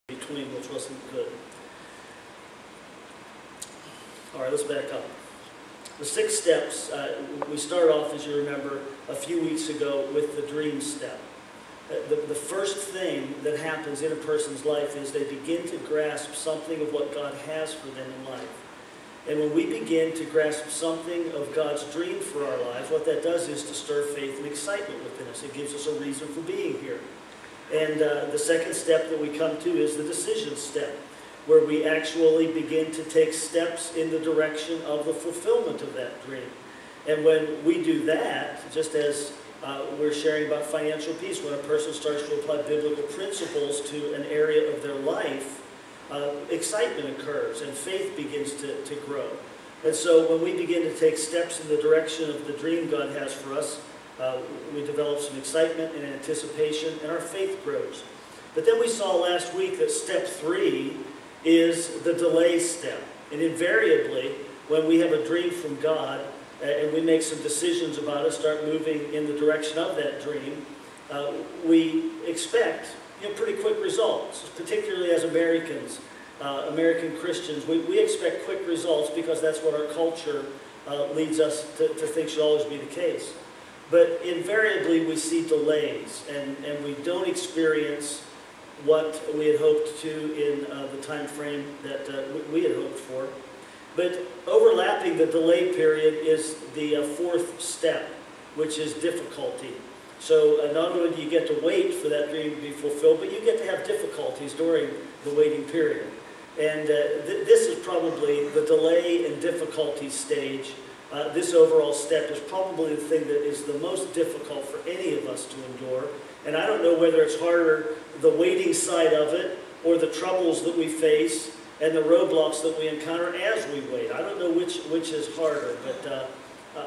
between, which wasn't good. All right, let's back up. The 6 steps, we start off, as you remember, a few weeks ago with the dream step. The first thing that happens in a person's life is they begin to grasp something of what God has for them in life. And when we begin to grasp something of God's dream for our lives, what that does is to stir faith and excitement within us. It gives us a reason for being here. And the second step that we come to is the decision step, where we actually begin to take steps in the direction of the fulfillment of that dream. And when we do that, just as we're sharing about financial peace, when a person starts to apply biblical principles to an area of their life, excitement occurs and faith begins to grow. And so when we begin to take steps in the direction of the dream God has for us, we develop some excitement and anticipation, and our faith grows. But then we saw last week that step 3 is the delay step. And invariably, when we have a dream from God, and we make some decisions about it, start moving in the direction of that dream, we expect pretty quick results, particularly as Americans, American Christians. We expect quick results because that's what our culture leads us to think should always be the case. But invariably we see delays, and we don't experience what we had hoped to in the time frame that we had hoped for. But overlapping the delay period is the 4th step, which is difficulty. So not only do you get to wait for that dream to be fulfilled, but you get to have difficulties during the waiting period. And this is probably the delay and difficulty stage. This overall step is probably the thing that is the most difficult for any of us to endure. And I don't know whether it's harder, the waiting side of it, or the troubles that we face and the roadblocks that we encounter as we wait. I don't know which is harder, but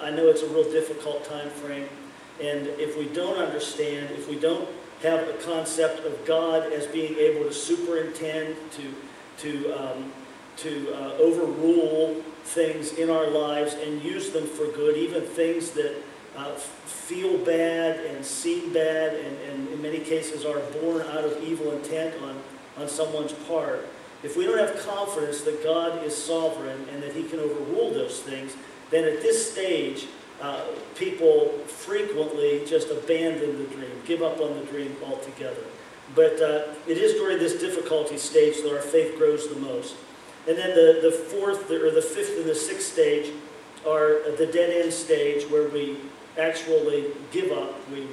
I know it's a real difficult time frame. And if we don't understand, if we don't have a concept of God as being able to superintend, to overrule things in our lives and use them for good, even things that feel bad and seem bad and in many cases are born out of evil intent on someone's part. If we don't have confidence that God is sovereign and that He can overrule those things, then at this stage, people frequently just abandon the dream, give up on the dream altogether. But it is during this difficulty stage that our faith grows the most. And then the 4th, or the 5th and the 6th stage are the dead-end stage, where we actually give up. We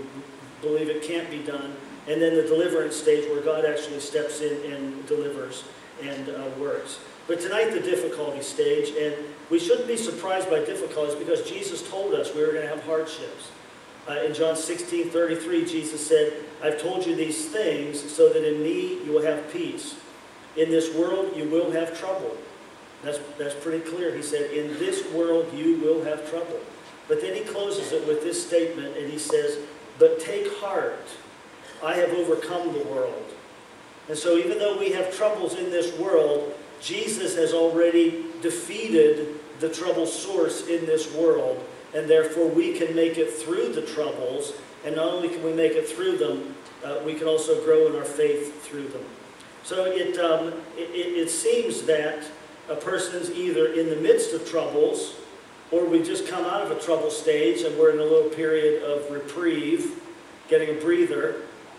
believe it can't be done. And then the deliverance stage, where God actually steps in and delivers and works. But tonight, the difficulty stage, and we shouldn't be surprised by difficulties because Jesus told us we were going to have hardships. In John 16:33, Jesus said, "I've told you these things so that in me you will have peace. In this world you will have trouble." That's pretty clear. He said, in this world you will have trouble. But then He closes it with this statement, and He says, "But take heart, I have overcome the world." And so even though we have troubles in this world, Jesus has already defeated the trouble source in this world, and therefore we can make it through the troubles, and not only can we make it through them, we can also grow in our faith through them. So it seems that a person's either in the midst of troubles, or we just come out of a trouble stage and we're in a little period of reprieve, getting a breather,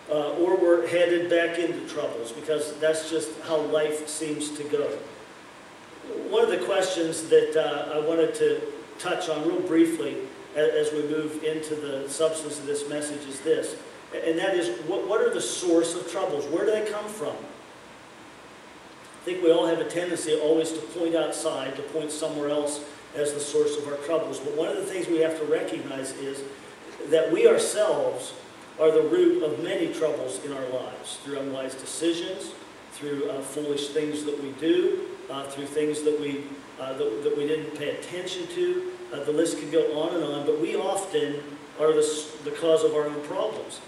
or we're headed back into troubles, because that's just how life seems to go. One of the questions that I wanted to touch on real briefly as we move into the substance of this message is this, and that is, what are the source of troubles? Where do they come from? I think we all have a tendency always to point outside, to point somewhere else as the source of our troubles. But one of the things we have to recognize is that we ourselves are the root of many troubles in our lives, through unwise decisions, through foolish things that we do, through things that we didn't pay attention to. The list can go on and on, but we often are the cause of our own problems.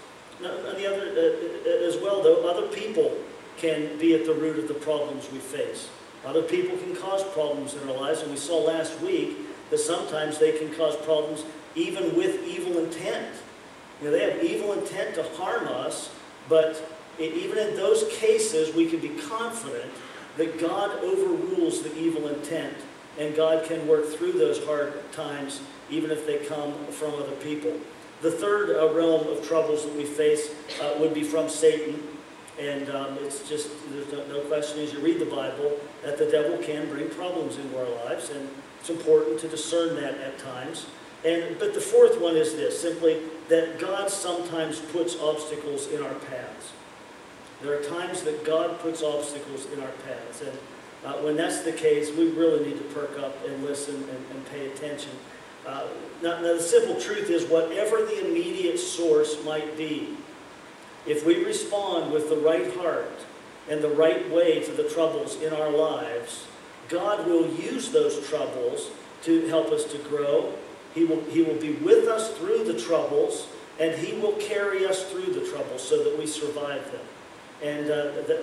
Now, on the other, as well, though, other people can be at the root of the problems we face. Other people can cause problems in our lives, and we saw last week that sometimes they can cause problems even with evil intent. They have evil intent to harm us, but even in those cases, we can be confident that God overrules the evil intent, and God can work through those hard times, even if they come from other people. The third realm of troubles that we face would be from Satan. And it's just, there's no question as you read the Bible that the devil can bring problems into our lives, and it's important to discern that at times. But the fourth one is this, simply that God sometimes puts obstacles in our paths. There are times that God puts obstacles in our paths, and when that's the case, we really need to perk up and listen and pay attention. Now, the simple truth is, whatever the immediate source might be, if we respond with the right heart and the right way to the troubles in our lives, God will use those troubles to help us to grow. He will be with us through the troubles, and He will carry us through the troubles so that we survive them. And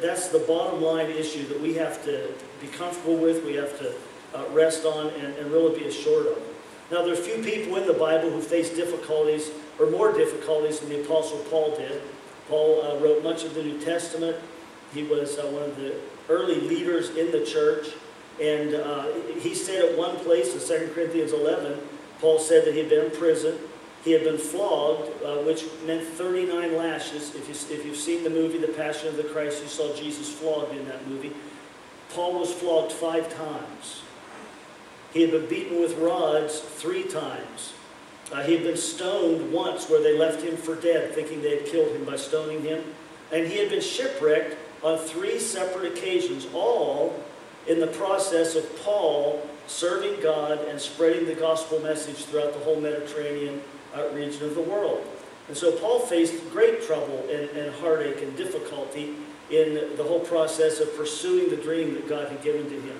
that's the bottom line issue that we have to be comfortable with, we have to rest on, and really be assured of. Now, there are few people in the Bible who face difficulties, or more difficulties than the Apostle Paul did. Paul wrote much of the New Testament. He was one of the early leaders in the church. And he said at one place in 2 Corinthians 11, Paul said that he had been in prison. He had been flogged, which meant 39 lashes. If you've seen the movie The Passion of the Christ, you saw Jesus flogged in that movie. Paul was flogged 5 times. He had been beaten with rods 3 times. He had been stoned once, where they left him for dead, thinking they had killed him by stoning him. And he had been shipwrecked on 3 separate occasions, all in the process of Paul serving God and spreading the gospel message throughout the whole Mediterranean region of the world. And so Paul faced great trouble and heartache and difficulty in the whole process of pursuing the dream that God had given to him.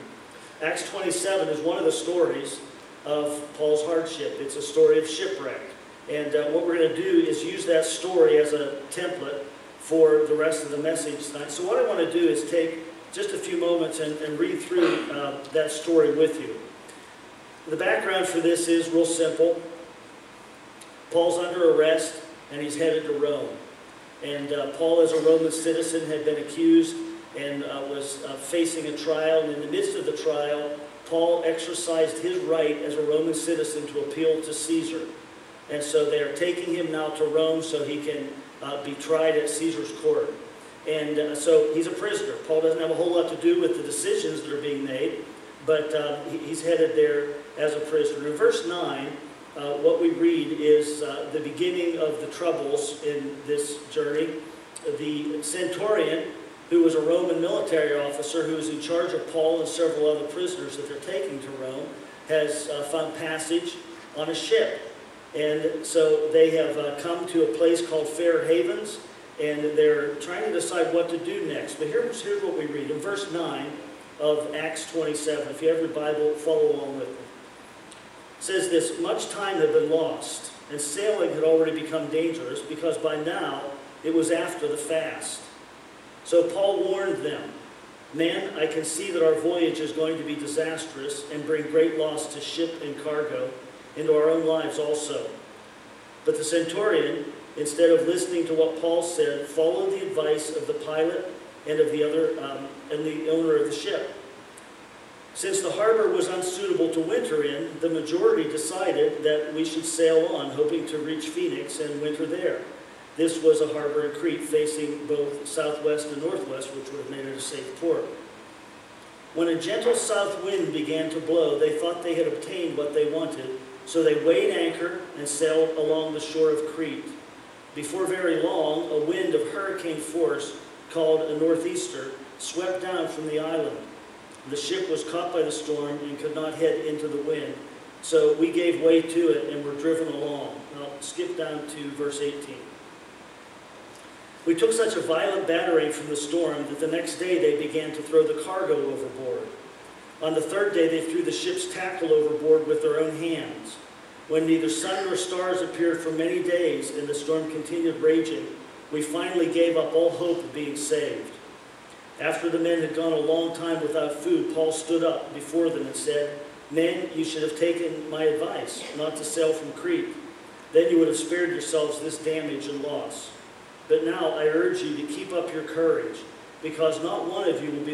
Acts 27 is one of the stories of Paul's hardship. It's a story of shipwreck. And what we're going to do is use that story as a template for the rest of the message tonight. So what I want to do is take just a few moments and read through that story with you. The background for this is real simple. Paul's under arrest, and he's headed to Rome. And Paul, as a Roman citizen, had been accused and was facing a trial. And in the midst of the trial, Paul exercised his right as a Roman citizen to appeal to Caesar. And so they are taking him now to Rome so he can be tried at Caesar's court. And so he's a prisoner. Paul doesn't have a whole lot to do with the decisions that are being made, but he's headed there as a prisoner. In verse 9, what we read is the beginning of the troubles in this journey. The centurion, who was a Roman military officer who was in charge of Paul and several other prisoners that they're taking to Rome, has found passage on a ship. And so they have come to a place called Fair Havens, and they're trying to decide what to do next. But here's what we read in verse 9 of Acts 27. If you have your Bible, follow along with me. It says this: much time had been lost, and sailing had already become dangerous, because by now it was after the fast. So Paul warned them, "Men, I can see that our voyage is going to be disastrous and bring great loss to ship and cargo, and to our own lives also." But the centurion, instead of listening to what Paul said, followed the advice of the pilot and of the owner of the ship. Since the harbor was unsuitable to winter in, the majority decided that we should sail on, hoping to reach Phoenix and winter there. This was a harbor in Crete facing both southwest and northwest, which would have made it a safe port. When a gentle south wind began to blow, they thought they had obtained what they wanted, so they weighed anchor and sailed along the shore of Crete. Before very long, a wind of hurricane force, called a northeaster, swept down from the island. The ship was caught by the storm and could not head into the wind, so we gave way to it and were driven along. I'll skip down to verse 18. We took such a violent battering from the storm that the next day they began to throw the cargo overboard. On the 3rd day they threw the ship's tackle overboard with their own hands. When neither sun nor stars appeared for many days and the storm continued raging, we finally gave up all hope of being saved. After the men had gone a long time without food, Paul stood up before them and said, "Men, you should have taken my advice, not to sail from Crete. Then you would have spared yourselves this damage and loss. But now I urge you to keep up your courage, because not one of you will be